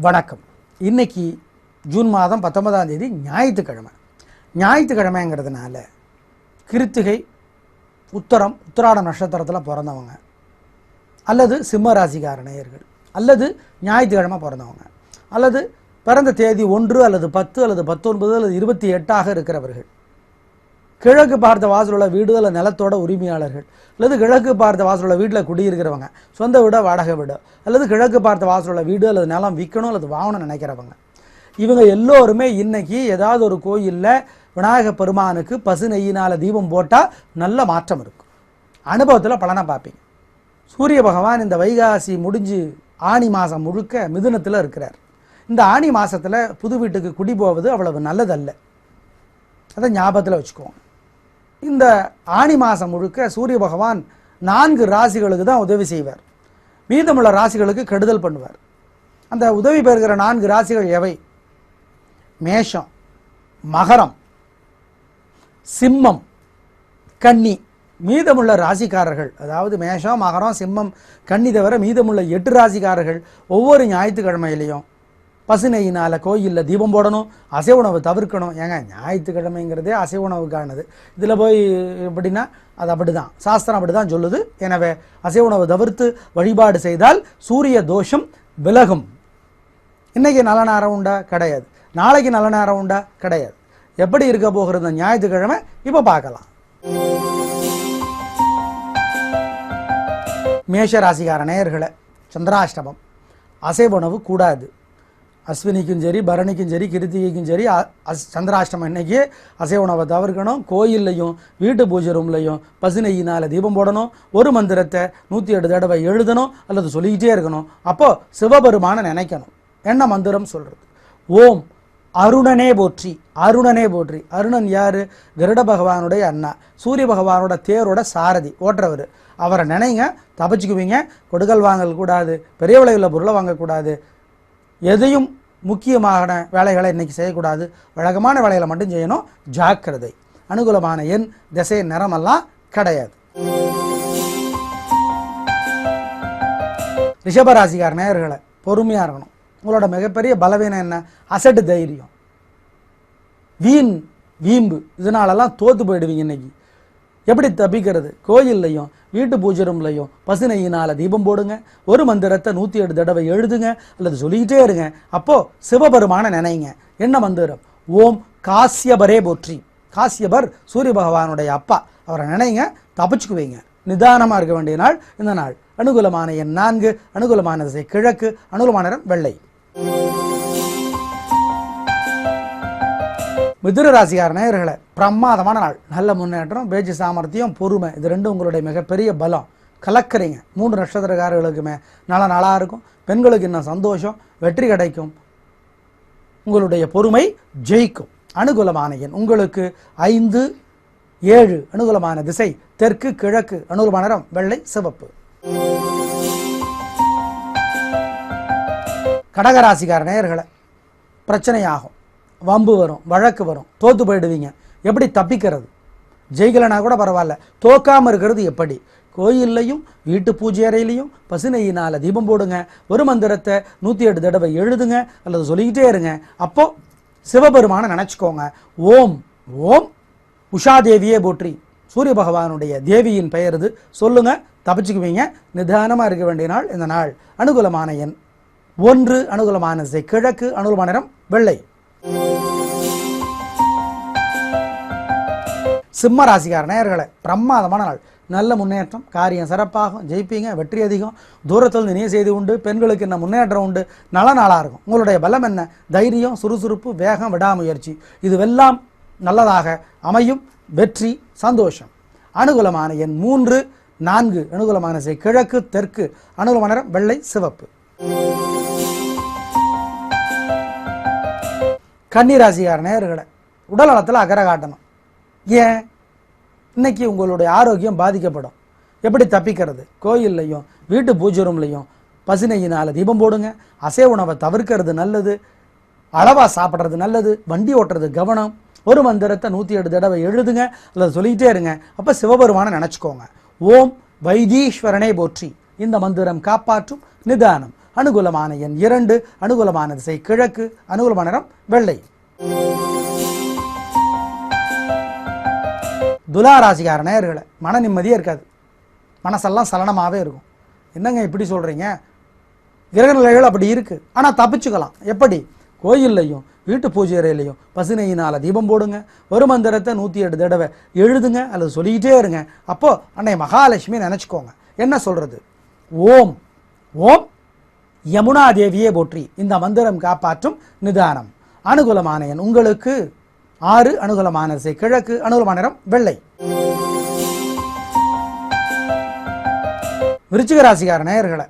வணக்கம். இன்னைக்கு ஜூன் மாதம் 19ஆம் தேதி ஞாயிற்றுக்கிழமை. ஞாயிற்றுக்கிழமைங்கிறதுனால கிருத்திகை, உத்திராட நட்சத்திரத்தில் பிறந்தவங்க அல்லது சிம்ம ராசிக்கார நேயர்கள் அல்லது ஞாயிற்றுக்கிழமை பிறந்தவங்க அல்லது பிறந்த தேதி 1 அல்லது 10 அல்லது 19 அல்லது 28ஆக இருக்கிறவர்கள், கிழக்கு பார்த்த வாசல் உள்ள வீடு அல்லது நிலத்தோட உரிமையாளர்கள் அல்லது கிழக்கு பார்த்த வாசல் உள்ள வீட்டில் குடியிருக்கிறவங்க, சொந்த வீடோ வாடகை வீடோ அல்லது கிழக்கு பார்த்த வாசல் உள்ள வீடு அல்லது நிலம் விற்கணும் அல்லது வாங்கணும்னு நினைக்கிறவங்க, இவங்க எல்லோருமே இன்னைக்கு ஏதாவது ஒரு கோயிலில் விநாயகர் பெருமானுக்கு பசு நெய்யினால் தீபம் போட்டால் நல்ல மாற்றம் இருக்கும். அனுபவத்தில் பலனை பார்ப்பீங்க. சூரிய பகவான் இந்த வைகாசி முடிஞ்சு ஆனி மாதம் முழுக்க மிதுனத்தில் இருக்கிறார். இந்த ஆனி மாதத்தில் புது வீட்டுக்கு குடி போவது அவ்வளவு நல்லதல்ல, அதை ஞாபகத்தில் வச்சுக்குவோம். இந்த ஆனி மாதம் முழுக்க சூரிய பகவான் 4 ராசிகளுக்கு தான் உதவி செய்வார், மீதமுள்ள ராசிகளுக்கு கெடுதல் பண்ணுவார். அந்த உதவி பெறுகிற 4 ராசிகள் எவை? மேஷம், மகரம், சிம்மம், கன்னி. மீதமுள்ள ராசிக்காரர்கள், அதாவது மேஷம், மகரம், சிம்மம், கன்னி தவிர மீதமுள்ள 8 ராசிக்காரர்கள் ஒவ்வொரு ஞாயிற்றுக்கிழமையிலையும் பசு நெய்யினால் கோயிலில் தீபம் போடணும், அசைவ உணவு தவிர்க்கணும். ஏங்க, ஞாயிற்றுக்கிழமைங்கிறதே அசைவ உணவுக்கானது. இதில் போய் எப்படின்னா அது அப்படி தான், சாஸ்திரம் அப்படி தான் சொல்லுது. எனவே அசைவ உணவு தவிர்த்து வழிபாடு செய்தால் சூரிய தோஷம் விலகும். இன்றைக்கி நல்ல நேரம் உண்டா? கிடையாது. நாளைக்கு நல்ல நேரம் உண்டா? கிடையாது. எப்படி இருக்க போகிறது ஞாயிற்றுக்கிழமை இப்போ பார்க்கலாம். மேஷ ராசிக்கார நேயர்களை, சந்திராஷ்டமம், அசைவ உணவு கூடாது. அஸ்வினிக்கும் சரி, பரணிக்கும் சரி, கிருத்திகைக்கும் சரி, சந்திராஷ்டமம் இன்னைக்கு அசைவ உணவை தவிர்க்கணும். கோயில்லையும் வீட்டு பூஜை ரூம்லையும் பசு நெய்யினால் தீபம் போடணும். ஒரு மந்திரத்தை 108 தடவை எழுதணும் அல்லது சொல்லிக்கிட்டே இருக்கணும். அப்போது சிவபெருமானை நினைக்கணும். என்ன மந்திரம் சொல்கிறது? ஓம் அருணனே போற்றி, அருணனே போற்றி. அருணன் யார்? கருட பகவானுடைய அண்ணா, சூரிய பகவானோட தேரோட சாரதி, ஓட்டுறவர். அவரை நினைங்க, தப்பிச்சுக்குவீங்க. கொடுக்கல் வாங்கல் கூடாது, பெரிய விலையுள்ள பொருளை வாங்கக்கூடாது, எதையும் முக்கியமான வேலைகளை இன்றைக்கி செய்யக்கூடாது. வழக்கமான வேலைகளை மட்டும் செய்யணும். ஜாக்கிரதை. அனுகூலமான எண், திசை, நிறமெல்லாம் கிடையாது. ரிஷபராசிக்கார நேயர்களை, பொறுமையாக இருக்கணும். உங்களோட மிகப்பெரிய பலவீனம் என்ன? அசட்டு தைரியம், வீம்பு. இதனாலெல்லாம் தோற்று போயிடுவீங்க. இன்னைக்கு எப்படி தப்பிக்கிறது? கோயில்லையும் வீட்டு பூஜை ரூம்லையும் பசு நெய்யினால் தீபம் போடுங்க. ஒரு மந்திரத்தை 108 தடவை எழுதுங்க அல்லது சொல்லிக்கிட்டே இருங்க. அப்போது சிவபெருமானை நினைங்க. என்ன மந்திரம்? ஓம் காசியபரே போற்றி. காசியபர் சூரிய பகவானுடைய அப்பா, அவரை நினைங்க, தப்பிச்சுக்குவீங்க. நிதானமாக இருக்க வேண்டிய நாள் இந்த நாள். அனுகூலமான எண் 4, அனுகூலமான திசை கிழக்கு, அனுகூலமான நிறம் வெள்ளை. மிதுன ராசிக்கார நேயர்களை, பிரமாதமான நாள். நல்ல முன்னேற்றம், பேச்சு சாமர்த்தியம், பொறுமை, இது ரெண்டும் உங்களுடைய மிகப்பெரிய பலம். கலக்கிறீங்க. 3 நட்சத்திரக்காரர்களுக்குமே நல்ல நாளாக இருக்கும். பெண்களுக்கு இன்னும் சந்தோஷம், வெற்றி கிடைக்கும். உங்களுடைய பொறுமை ஜெயிக்கும். அனுகூலமான எண் உங்களுக்கு 5, 7. அனுகூலமான திசை தெற்கு கிழக்கு, அனுகூலமான நிறம் வெள்ளை சிவப்பு. கடகராசிக்கார நேயர்களை, பிரச்சனையாகும், வம்பு வரும், வழக்கு வரும், தோற்று போயிடுவீங்க. எப்படி தப்பிக்கிறது? ஜெயிக்கலைனா கூட பரவாயில்ல, தோக்காமல் இருக்கிறது எப்படி? கோயில்லையும் வீட்டு பூஜை அறையிலையும் பசு நெய்யினால் தீபம் போடுங்க. ஒரு மந்திரத்தை 108 தடவை எழுதுங்க அல்லது சொல்லிக்கிட்டே இருங்க. அப்போது சிவபெருமானை நினச்சிக்கோங்க. ஓம் ஓம் உஷாதேவியே போற்றி. சூரிய பகவானுடைய தேவியின் பெயர் இது. சொல்லுங்க, தப்பிச்சுக்குவீங்க. நிதானமாக இருக்க வேண்டிய நாள் இந்த நாள். அனுகூலமான எண் 1, அனுகூலமான திசை கிழக்கு, அனுகூலமான நிறம் வெள்ளை. சிம்ம ராசிக்கார நேயர்களை, பிரமாதமான நாள். நல்ல முன்னேற்றம், காரியம் சிறப்பாகும், ஜெயிப்பீங்க, வெற்றி அதிகம். தூரத்தில் இனிய செய்தி உண்டு. பெண்களுக்கு என்ன முன்னேற்றம் உண்டு. நல்ல நாளாக இருக்கும். உங்களுடைய பலம் என்ன? தைரியம், சுறுசுறுப்பு, வேகம், விடாமுயற்சி, இதுவெல்லாம் நல்லதாக அமையும். வெற்றி, சந்தோஷம். அனுகூலமான எண் 3, 4. அனுகூலமான திசை கிழக்கு, தெற்கு, அனுகூலமான நிறம் வெள்ளை சிவப்பு. கன்னிராசிக்கார நேயர்களை, உடல் நலத்தில் அக்கறை காட்டணும். ஏன்? இன்னைக்கு உங்களுடைய ஆரோக்கியம் பாதிக்கப்படும். எப்படி தப்பிக்கிறது? கோயில்லையும் வீட்டு பூஜை ரூம்லையும் பசு நெய்யினால் தீபம் போடுங்க. அசைவ உணவை தவிர்க்கிறது நல்லது. அளவாக சாப்பிட்றது நல்லது. வண்டி ஓட்டுறது கவனம். ஒரு மந்திரத்தை 108 தடவை எழுதுங்க அல்லது சொல்லிக்கிட்டே இருங்க. அப்போ சிவபெருமானை நினச்சிக்கோங்க. ஓம் வைத்தீஸ்வரனே போற்றி. இந்த மந்திரம் காப்பாற்றும். நிதானம். அனுகூலமான எண் 2, அனுகூலமான திசை கிழக்கு, அனுகூலமான நிறம் வெள்ளை. துலா ராசிக்கார நேயர்களே, மன நிம்மதியே இருக்காது, மனசெல்லாம் சலனமாகவே இருக்கும். என்னங்க இப்படி சொல்கிறீங்க? கிரக நிலைகள் அப்படி இருக்குது, ஆனால் தப்பிச்சுக்கலாம். எப்படி? கோயில்லையும் வீட்டு பூஜை அறையிலையும் பசுனையினால் தீபம் போடுங்க, ஒரு மந்திரத்தை 108 தடவை எழுதுங்க அல்லது சொல்லிக்கிட்டே இருங்க. அப்போது அன்னை மகாலட்சுமி நினச்சிக்கோங்க. என்ன சொல்கிறது? ஓம் ஓம் யமுனா தேவியே போற்றி. இந்த மந்திரம் காப்பாற்றும் நிதானம். அனுகூலமான எண் உங்களுக்கு 6, அனுகூலமான திசை கிழக்கு, அனுகூலமான நிறம் வெள்ளை. விருச்சிக ராசிக்கார நேயர்களை,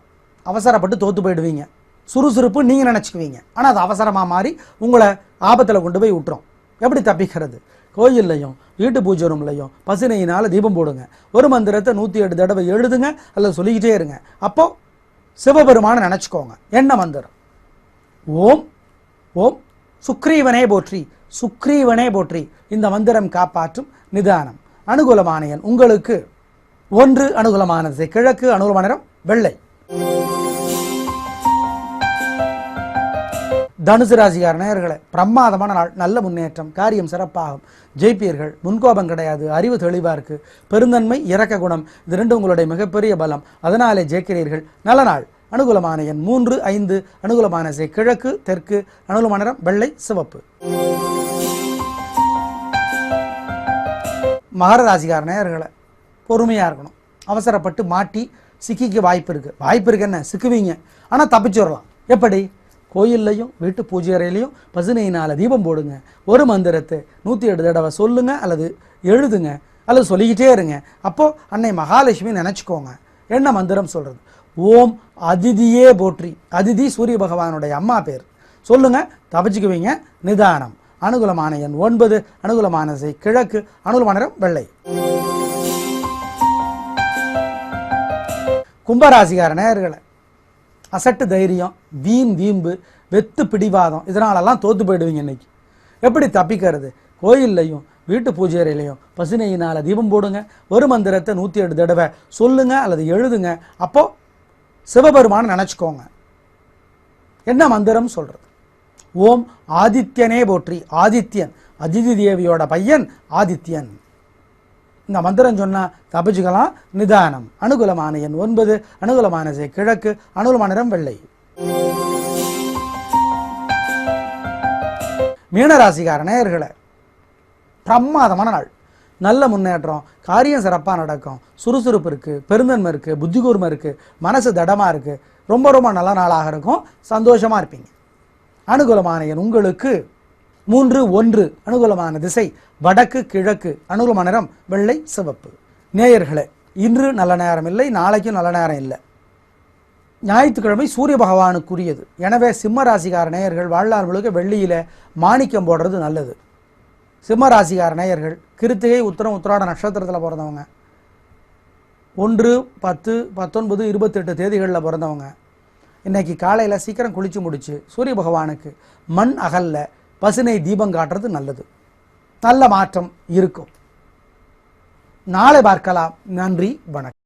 அவசரப்பட்டு தோத்து போயிடுவீங்க. சுறுசுறுப்பு நீங்கள் நினச்சிக்குவீங்க, ஆனால் அது அவசரமாக மாறி உங்களை ஆபத்தில் கொண்டு போய் விட்டுரும். எப்படி தப்பிக்கிறது? கோயில்லையும் வீட்டு பூஜை ரூம்லையும் பசுனையினால் தீபம் போடுங்க, ஒரு மந்திரத்தை 108 தடவை எழுதுங்க அல்லது சொல்லிக்கிட்டே இருங்க. அப்போது சிவபெருமானை நினச்சிக்கோங்க. என்ன மந்திரம்? ஓம் ஓம் சுக்ரீவனே போற்றி, சுக்ரீவனே போற்றி. இந்த மந்திரம் காப்பாற்றும் நிதானம். அனுகூலமான எண் உங்களுக்கு 1, அனுகூலமான திசை கிழக்கு, அனுகூலமான நிறம் வெள்ளை. தனுசு ராசிக்கார நேயர்களே, பிரமாதமான நாள், நல்ல முன்னேற்றம், காரியம் சிறப்பாகும், ஜெயிப்பீர்கள், முன்கோபம் கிடையாது, அறிவு தெளிவாக இருக்குது, பெருந்தன்மை, இரக்க குணம், இது 2 உங்களுடைய மிகப்பெரிய பலம், அதனாலே ஜெயிக்கிறீர்கள். நல்ல நாள். அனுகூலமான எண் 3, 5, அனுகூலமான திசை கிழக்கு, தெற்கு, அனுகூலமான நிறம் வெள்ளை, சிவப்பு. மகர ராசிக்கார நேயர்களை, பொறுமையாக இருக்கணும். அவசரப்பட்டு மாட்டி சிக்கிக்க வாய்ப்பு இருக்குது என்ன, சிக்குவீங்க, ஆனால் தப்பிச்சு வரலாம். எப்படி? கோயில்லையும் வீட்டு பூஜை அறையிலையும் பசுனையினால் தீபம் போடுங்க, ஒரு மந்திரத்தை 108 தடவை சொல்லுங்க அல்லது எழுதுங்க அல்லது சொல்லிக்கிட்டே இருங்க. அப்போது அன்னை மகாலட்சுமி நினச்சிக்கோங்க. என்ன மந்திரம் சொல்கிறது? ஓம் அதிதியே போற்றி. அதிதி சூரிய பகவானுடைய அம்மா பேர். சொல்லுங்க, தப்பிச்சுக்குவீங்க. நிதானம். அனுகூலமான எண் 9, அனுகூலமான திசை கிழக்கு, அனுகூலமான நிறம் வெள்ளை. கும்பராசிக்கார நேயர்களை, அசட்டு தைரியம், வீண் வீம்பு, வெத்து பிடிவாதம், இதனாலெல்லாம் தோற்று போயிடுவீங்க. இன்னைக்கு எப்படி தப்பிக்கிறது? கோயில்லையும் வீட்டு பூஜை அறையிலையும் பசுனையினால் தீபம் போடுங்க, ஒரு மந்திரத்தை 108 தடவை சொல்லுங்க அல்லது எழுதுங்க. அப்போது சிவபெருமான் நினச்சிக்கோங்க. என்ன மந்திரம் சொல்கிறது? ஓம் ஆதித்யனே போற்றி. ஆதித்யன் அதிதி தேவியோட பையன் ஆதித்யன். இந்த மந்திரம் சொன்னால் தப்பிச்சுக்கலாம். நிதானம். அனுகூலமான எண் 9, அனுகூலமான திசை கிழக்கு, அனுகூலமான நிறம் வெள்ளை. மீனராசிக்கார நேயர்களே, பிரமாதமான நாள், நல்ல முன்னேற்றம், காரியம் சிறப்பாக நடக்கும், சுறுசுறுப்பு இருக்குது, பெருந்தன்மை இருக்குது, புத்தி கூர்மை இருக்குது, மனசு தடமாக இருக்குது, ரொம்ப ரொம்ப நல்ல நாளாக இருக்கும், சந்தோஷமாக இருப்பீங்க. அனுகூலமான எண் உங்களுக்கு 3, 1, அனுகூலமான திசை வடக்கு கிழக்கு, அனுகூலமான நிறம் வெள்ளை, சிவப்பு. நேயர்களே, இன்று நல்ல நேரம் இல்லை, நாளைக்கும் நல்ல நேரம் இல்லை. ஞாயிற்றுக்கிழமை சூரிய பகவானுக்குரியது. எனவே சிம்ம ராசிக்கார நேயர்கள் வாழ்நாள் முழுக்க வெள்ளியில் மாணிக்கம் போடுறது நல்லது. சிம்ம ராசிக்கார நேயர்கள் கிருத்திகை, உத்திரம், உத்திராட நட்சத்திரத்தில் பிறந்தவங்க, 1, 10, 19, 28 தேதிகளில் பிறந்தவங்க, இன்னைக்கு காலையில் சீக்கிரம் குளிச்சு முடிச்சு சூரிய பகவானுக்கு மண் அகல்ல பசுனை தீபம் காட்டுறது நல்லது. நல்ல மாற்றம் இருக்கும். நாளை பார்க்கலாம். நன்றி, வணக்கம்.